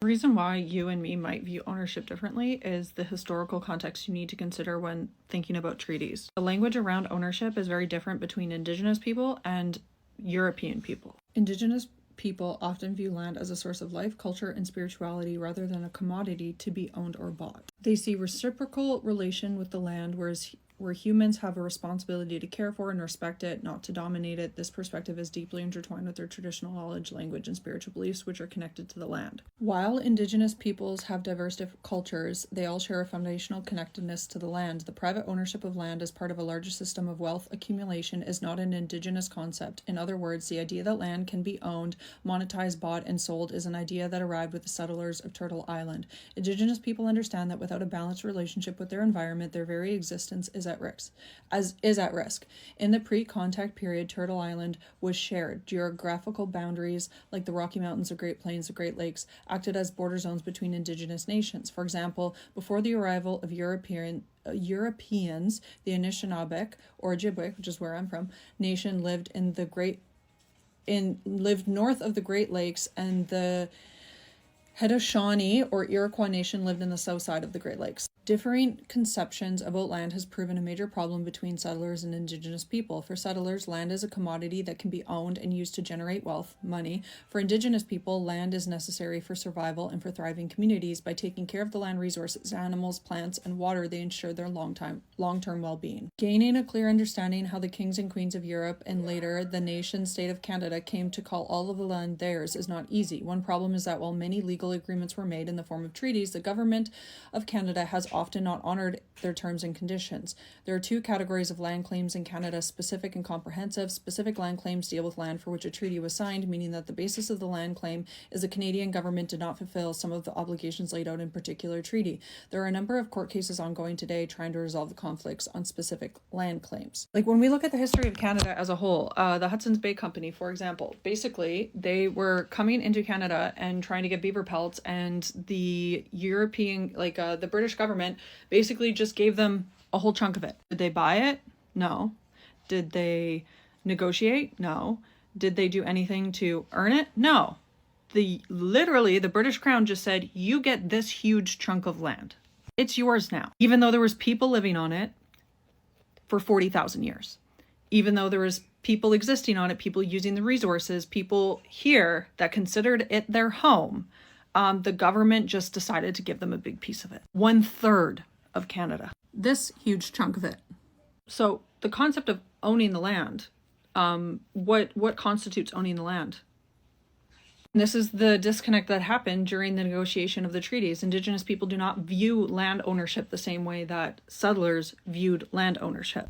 The reason why you and me might view ownership differently is the historical context you need to consider when thinking about treaties. The language around ownership is very different between Indigenous people and European people. Indigenous people often view land as a source of life, culture, and spirituality rather than a commodity to be owned or bought. They see reciprocal relation with the land, where humans have a responsibility to care for and respect it, not to dominate it. This perspective is deeply intertwined with their traditional knowledge, language, and spiritual beliefs, which are connected to the land. While Indigenous peoples have diverse cultures, they all share a foundational connectedness to the land. The private ownership of land as part of a larger system of wealth accumulation is not an Indigenous concept. In other words, the idea that land can be owned, monetized, bought, and sold is an idea that arrived with the settlers of Turtle Island. Indigenous people understand that without a balanced relationship with their environment, their very existence is at risk. In the pre-contact period, Turtle Island was shared. Geographical boundaries, like the Rocky Mountains, the Great Plains, the Great Lakes, acted as border zones between Indigenous nations. For example, before the arrival of Europeans, the Anishinaabe, or Ojibwe, which is where I'm from, nation lived lived north of the Great Lakes, and the Haudenosaunee or Iroquois nation lived in the south side of the Great Lakes. Differing conceptions about land has proven a major problem between settlers and Indigenous people. For settlers, land is a commodity that can be owned and used to generate wealth, money. For Indigenous people, land is necessary for survival and for thriving communities. By taking care of the land resources, animals, plants, and water, they ensure their long-term well-being. Gaining a clear understanding how the kings and queens of Europe and later the nation-state of Canada came to call all of the land theirs is not easy. One problem is that while many legal agreements were made in the form of treaties, the government of Canada has often not honored their terms and conditions. There are two categories of land claims in Canada: specific and comprehensive. Specific land claims deal with land for which a treaty was signed, meaning that the basis of the land claim is the Canadian government did not fulfill some of the obligations laid out in particular treaty. There are a number of court cases ongoing today trying to resolve the conflicts on specific land claims. Like when we look at the history of Canada as a whole, the Hudson's Bay Company, for example, basically they were coming into Canada and trying to get beaver pelts, and the European, the British government basically just gave them a whole chunk of it. Did they buy it? No. Did they negotiate? No. Did they do anything to earn it? No. Literally the British Crown just said, you get this huge chunk of land. It's yours now. Even though there was people living on it for 40,000 years. Even though there was people existing on it, people using the resources, people here that considered it their home, the government just decided to give them a big piece of it. 1/3 of Canada. This huge chunk of it. So the concept of owning the land, what constitutes owning the land? And this is the disconnect that happened during the negotiation of the treaties. Indigenous people do not view land ownership the same way that settlers viewed land ownership.